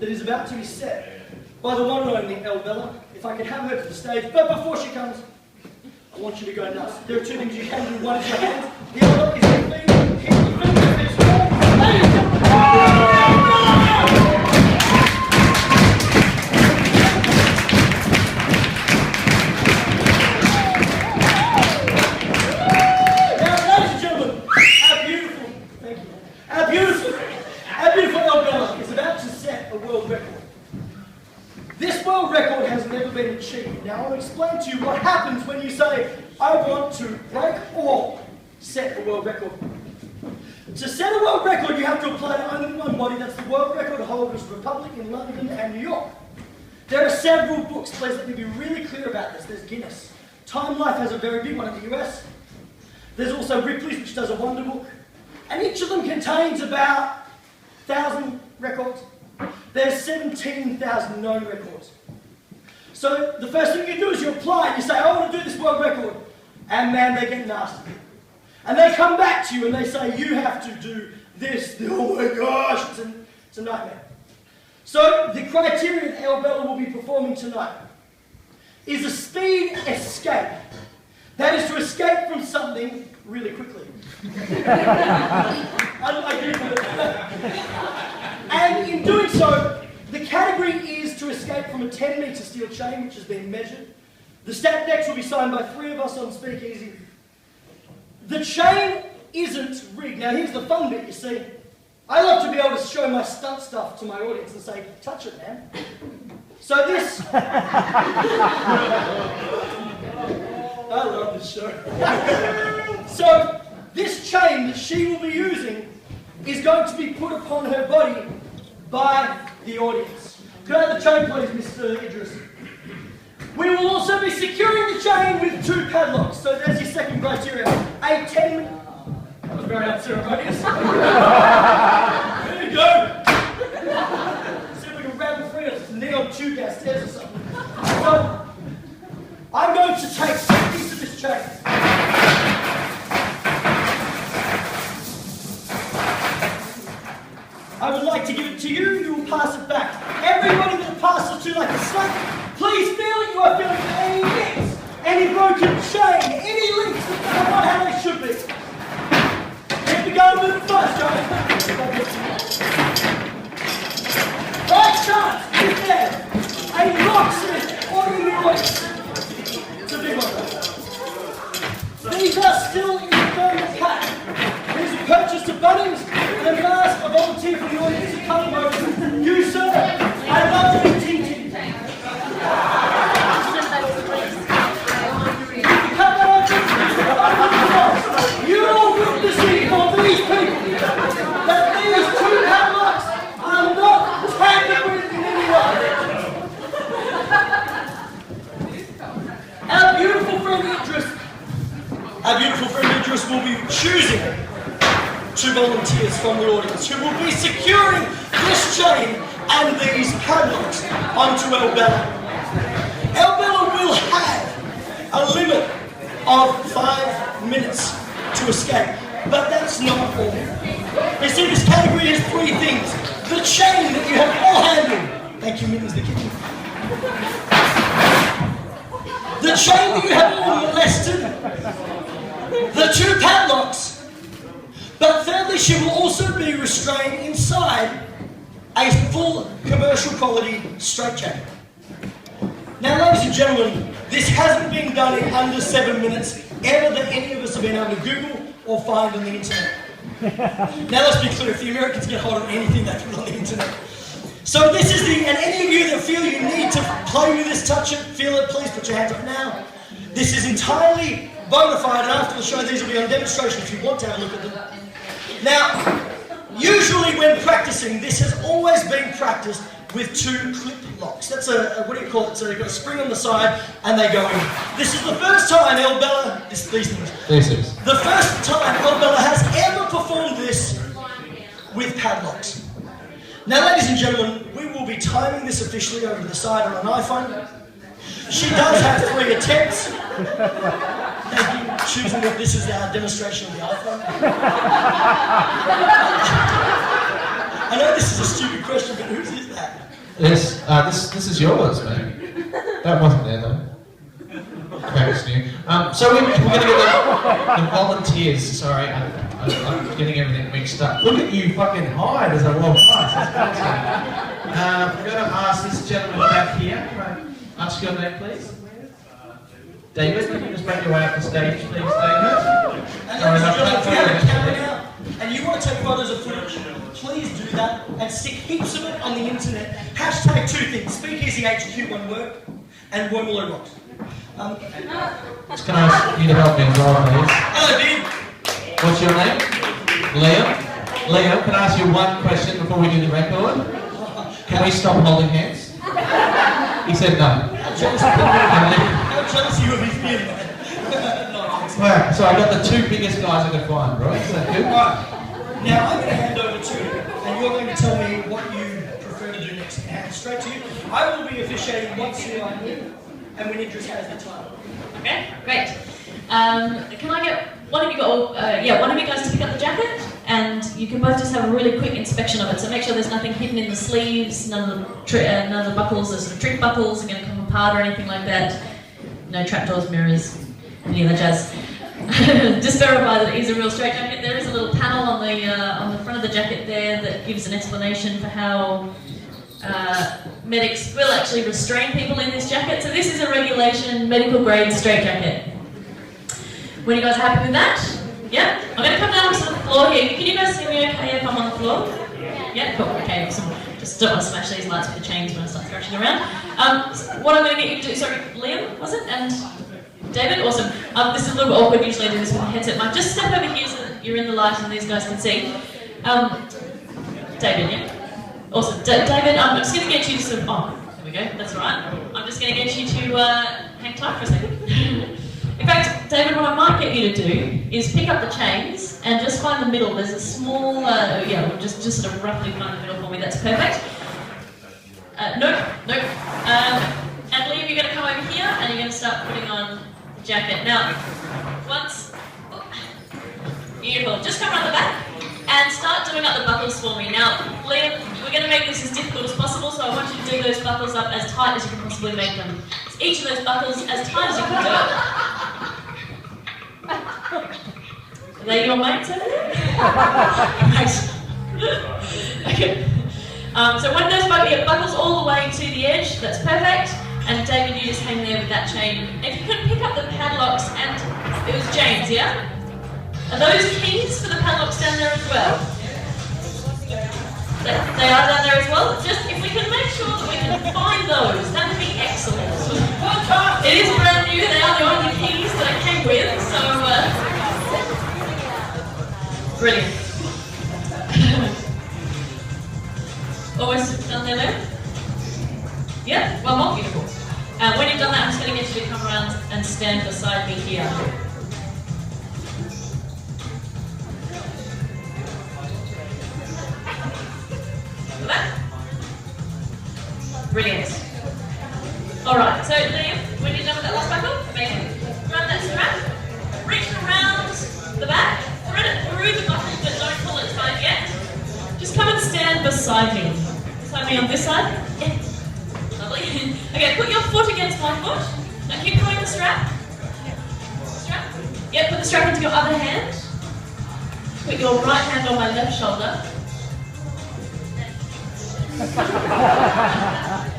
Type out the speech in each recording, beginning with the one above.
That is about to be set by the one and only Bella. If I could have her to the stage, but before she comes, I want you to go nuts. There are two things you can do. One is your hands, the other is your feet. Hit your fingers, ladies and gentlemen. Now, ladies and gentlemen, our beautiful Bella is about to set a world record. This world record has never been achieved. Now I'll explain to you what happens when you say, I want to break or set a world record. To set a world record, you have to apply to only one body. That's the World Record Holders Republic in London and New York. There are several books. Please let me be really clear about this. There's Guinness. Time Life has a very big one in the US. There's also Ripley's, which does a wonder book. And each of them contains about 1,000 records. There's 17,000 known records. So the first thing you do is you apply and you say, I want to do this world record. And man, they get nasty. And they come back to you and they say, you have to do this. Oh my gosh, it's a nightmare. So the criteria that Bella will be performing tonight is a speed escape. That is to escape from something really quickly. And in doing so, the category is to escape from a 10-metre steel chain, which has been measured. The stat decks will be signed by 3 of us on Speakeasy. The chain isn't rigged. Now here's the fun bit, you see. I love to be able to show my stunt stuff to my audience and say, touch it, man. So this... I love this show. So this chain that she will be using is going to be put upon her body by the audience. Could I have the chain, please, Mr. Idris? We will also be securing the chain with 2 padlocks. So there's your second criteria. A 10-minute... That was very unceremonious. There you go. See if we can grab the free of neon tube downstairs or something. So, I'm going to take 60 of this chain. I would like to give it to you, you will pass it back. Everybody that passes to like a slug, please feel it. You are feeling any nicks, any broken chain, any links that are not how they should be. Here we go with it first, guys. Right chance is there. A locksmith on the voice. It's a big one. These are still in the thermal pack. These are purchased at Bunnings. And then last, a volunteer from the audience to come over. You, sir, I love to be teaching. You cut that open. You are witnessing for these people that these 2 padlocks are not tampered with in any way. Our beautiful friend Idris will be choosing 2 volunteers from the audience who will be securing this chain and these padlocks onto Bella. Bella will have a limit of 5 minutes to escape, but that's not all. You see, this category has 3 things. The chain that you have all handled. Thank you, Mittens the Kitten. The chain that you have all molested. The 2 padlocks. But thirdly, she will also be restrained inside a full commercial quality straitjacket. Now, ladies and gentlemen, this hasn't been done in under 7 minutes ever that any of us have been able to Google or find on the internet. Now, let's be clear, if the Americans get hold of anything, they put it on the internet. So this is and any of you that feel you need to play with this, touch it, feel it, please put your hands up now. This is entirely bona fide, and after the show, these will be on demonstration if you want to have a look at them. Now, usually when when practicing, this has always been practiced with 2 clip locks. That's a what do you call it? So you've got a spring on the side and they go in. This is the first time Bella, these things. The first time Bella has ever performed this with padlocks. Now, ladies and gentlemen, we will be timing this officially over the side on an iPhone. She does have 3 attempts. Thank you, choosing that this is our demonstration of the iPhone. I know this is a stupid question, but whose is that? Yes, this is yours, mate. That wasn't there though. Okay, it's new. So we're going to get the volunteers. Sorry, I'm getting everything mixed up. Look at you fucking hide as I walk past. That's awesome. I'm going to ask this gentleman back here. Can I ask your name, please? David, can you just make your way up the stage, please, David? And if you have a camera now, and you want to take photos of footage, please do that and stick heaps of it on the internet. Hashtag 2 things, Speakeasy HQ, one word, and Wormelo Rocks. Can I ask you to help me as well, please? Hello, dude. What's your name? Liam? Liam, can I ask you one question before we do the record? Can we stop holding hands? He said no. How jealous are you of his beard, man? Right, so I got the 2 biggest guys I could find, right? Is that good? Right. Now I'm going to hand over to you, and you're going to tell me what you prefer to do next. Hand straight to you. I will be officiating once you are here, and when Idris has the title. Okay, great. Can I get one of you one of you guys to pick up the jacket, and you can both just have a really quick inspection of it. So make sure there's nothing hidden in the sleeves, none of the buckles, the sort of trick buckles are going to come apart or anything like that. No trapdoors, mirrors, any of that jazz. Just verify that it is a real straight jacket. There is a little panel on the front of the jacket there that gives an explanation for how medics will actually restrain people in this jacket. So this is a regulation medical grade straight jacket. When you guys are happy with that? Yeah? I'm going to come down to the floor here. Can you guys see me okay if I'm on the floor? Yeah? Cool. Okay, awesome. Just don't want to smash these lights with the chains when I start thrashing around. What I'm going to get you to do, sorry, Liam, was it? And David? Awesome. This is a little bit awkward, usually I do this with a headset mic. Just step over here so that you're in the light and these guys can see. David, yeah? Awesome. David, I'm just going to get you to sort of, oh, there we go, that's all right. I'm just going to get you to hang tight for a second. In fact, David, what I might get you to do is pick up the chains and just find the middle. There's a small, just sort of roughly find the middle for me, that's perfect. Nope. And Liam, you're going to come over here and you're going to start putting on the jacket. Now, beautiful. Just come around the back and start doing up the buckles for me. Now, Liam, we're going to make this as difficult as possible, so I want you to do those buckles up as tight as you can possibly make them. So each of those buckles as tight as you can do it. Are they your mates over there? Nice. Okay. So when those buckles all the way to the edge, that's perfect. And David, you just hang there with that chain. If you could pick up the padlocks, and it was James, yeah? Are those keys for the padlocks down there as well? They are down there as well? Just, if we can make sure that we can find those, that would be excellent. It is brand new, they are the only keys that I came with, so... Brilliant. Almost done there, Liam? Yeah, one more, beautiful. When you've done that, I'm just going to get you to come around and stand beside me here. Brilliant. Alright, so Liam, when you're done with that last buckle, amazing. Grab that strap, reach around the back, thread it through the buckle, but don't pull it tight yet. Just come and stand beside me. Beside me on this side. Yeah. Lovely. Okay, put your foot against my foot. Now keep pulling the strap. Strap. Yeah, put the strap into your other hand. Put your right hand on my left shoulder.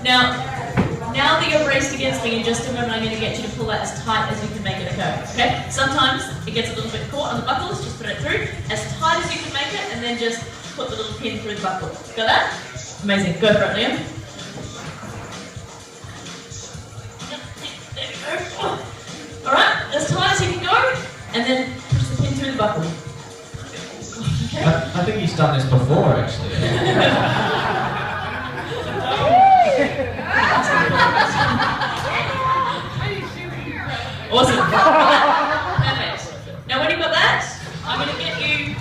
Now that you're braced against me, in just a moment I'm going to get you to pull that as tight as you can make it occur. Okay? Sometimes it gets a little bit caught on the buckles, just put it through as tight as you can make it, and then just put the little pin through the buckle. Got that? Amazing. Go for it, Liam. There we go. Alright, as tight as you can go, and then push the pin through the buckle. Okay, I think he's done this before, actually. Awesome. Perfect. Now when you've got that, I'm going to get you,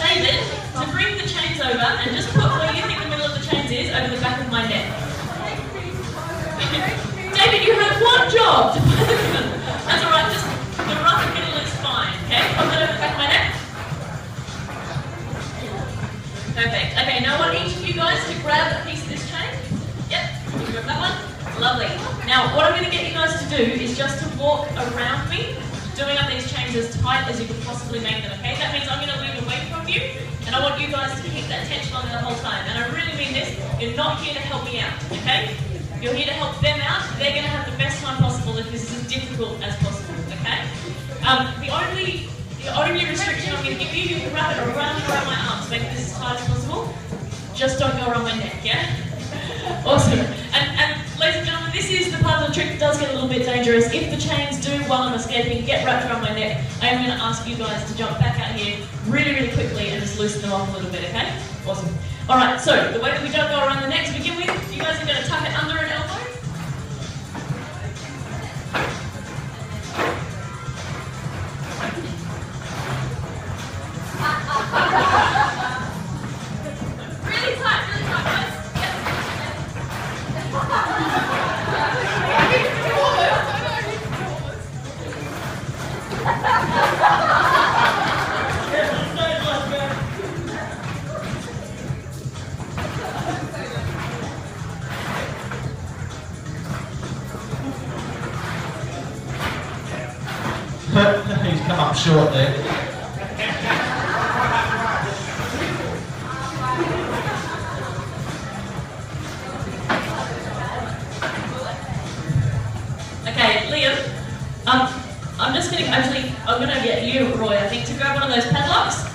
David, to bring the chains over and just put where you think the middle of the chains is over the back of my neck. David, you have one job. That's alright, just the rough middle is fine, okay? Put that over the back of my neck. Perfect. Okay, now I want each of you guys to grab a piece of this chain. Yep, you grab that one. Lovely. Now, what I'm going to get you guys to do is just to walk around me, doing up these chains as tight as you can possibly make them, okay? That means I'm going to move away from you, and I want you guys to keep that tension on there the whole time. And I really mean this, you're not here to help me out, okay? You're here to help them out. They're going to have the best time possible if this is as difficult as possible, okay? The only restriction I'm going to give you, you can wrap it around my arms, make this as tight as possible. Just don't go around my neck, yeah? Awesome. And ladies and gentlemen, this is the part of the trick that does get a little bit dangerous. If the chains do, while I'm escaping, get wrapped around my neck, I am going to ask you guys to jump back out here really, really quickly and just loosen them off a little bit, okay? Awesome. Alright, so the way that we don't go around the neck to begin with, you guys are going to tuck it under an elbow. Really tight, guys. He's come up short there. Okay, Liam, I'm just going to I'm going to get you, Roy, I think, to grab one of those padlocks.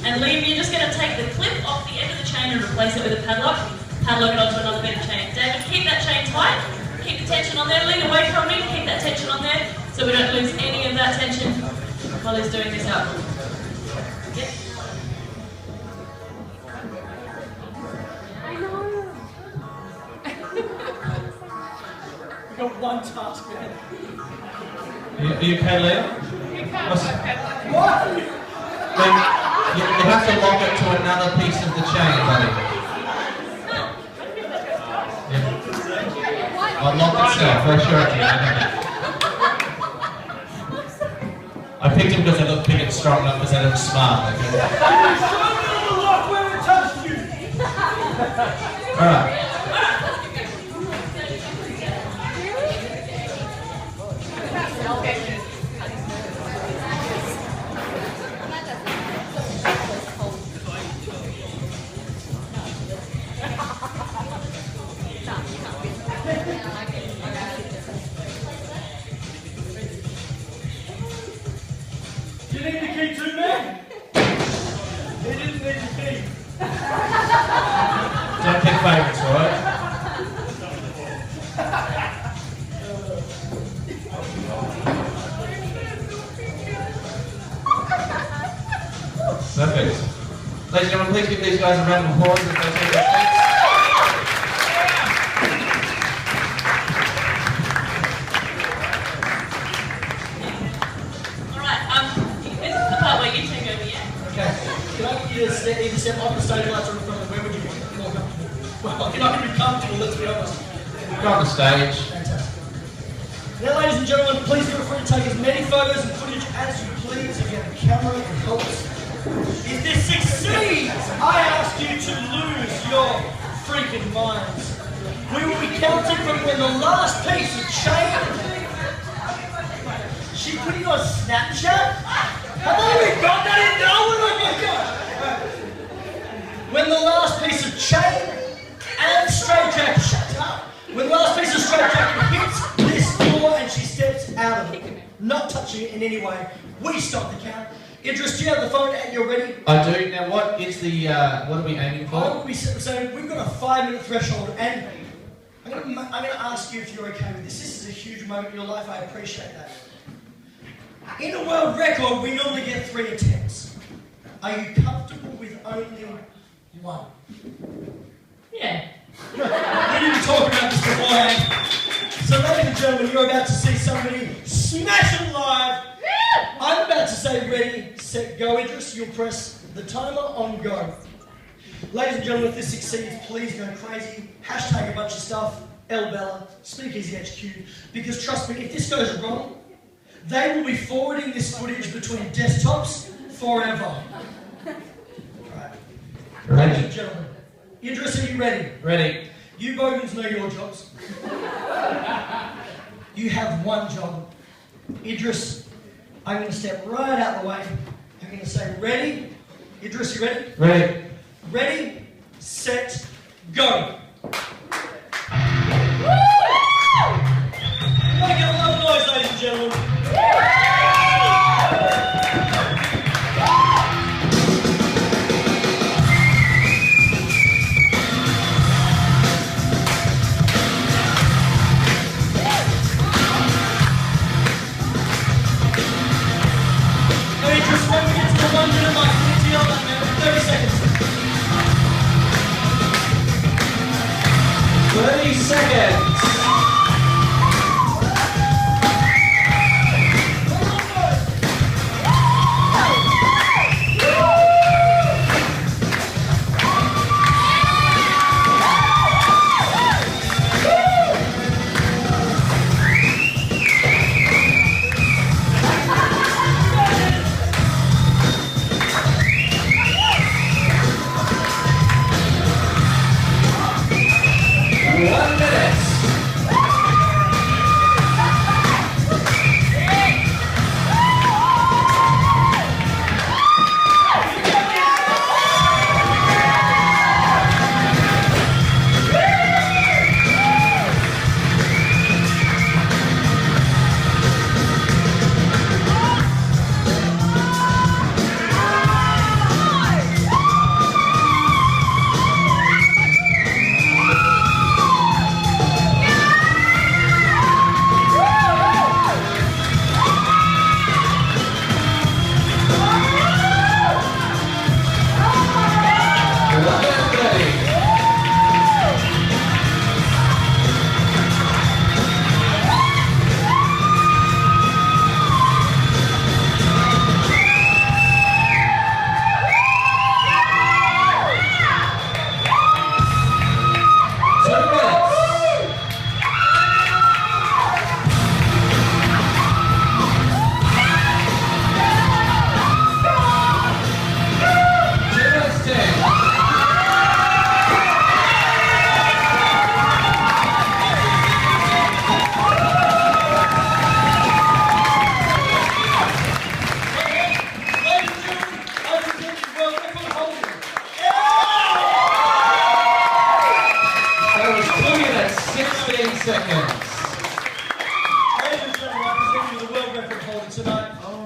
And Liam, you're just going to take the clip off the end of the chain and replace it with a padlock. Padlock it onto another bit of chain. David, keep that chain tight. Keep the tension on there. Lean away from me. Keep that tension on there so we don't lose any of that tension while he's doing this up. Yep. We've got one task, man. Are you okay, Liam? What? You have to lock it to another piece of the chain, buddy. I'll lock itself, for sure. I picked him because they look big and strong, not because they look smart. Okay? Show me the lock where it touched you! Alright. You need the key too, man? He didn't need the key. Don't pick favourites, alright? Perfect. Ladies and gentlemen, please give these guys a round of applause as they take their seats. Either step off the stage lights or in front of them, where would you be more comfortable? Well, you're not going to be comfortable, let's be honest. Go on the stage. Fantastic. Now, ladies and gentlemen, please feel free to take as many photos and footage as you please. Again, the camera can help us. If this succeeds, I ask you to lose your freaking minds. We will be counting from when the last piece of chain. She put you on Snapchat? Have I already got that in now? Oh my God! When the last piece of chain and straitjacket, shut up. When the last piece of straitjacket hits this floor and she steps out of it, not touching it in any way, we stop the count. Idris, do you have the phone and you're ready? I do. Now, what is the, what are we aiming for? So we've got a 5-minute threshold, and I'm going to ask you if you're okay with this. This is a huge moment in your life. I appreciate that. In a world record, we normally get 3 attempts. Are you comfortable with only one? Yeah. We didn't talk about this beforehand. So ladies and gentlemen, you're about to see somebody smash it live. I'm about to say ready, set, go. Idris, you'll press the timer on go. Ladies and gentlemen, if this succeeds, please go crazy. Hashtag a bunch of stuff. Bella, Speakeasy HQ. Because trust me, if this goes wrong, they will be forwarding this footage between desktops forever. Alright. Ladies and gentlemen, Idris, are you ready? Ready. You bogans know your jobs. You have one job. Idris, I'm going to step right out the way. I'm going to say ready. Idris, you ready? Ready. Ready, set, go. Make a lot of noise, ladies and gentlemen. Hey, Idris, when we get to the 1 minute mark, you need to yell that man. 30 seconds. 30 seconds.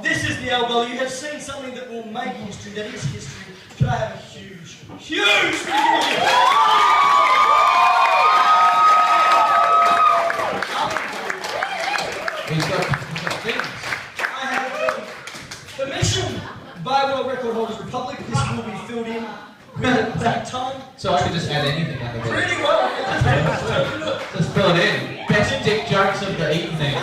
This is the elbow. You have seen something that will make history, that is history. Could I have a huge, huge He's got things. I have permission by World Record Holders Republic. This will be filled in with that time. So I could just add anything under there. Pretty well. Just fill it in. Best dick jokes of the evening.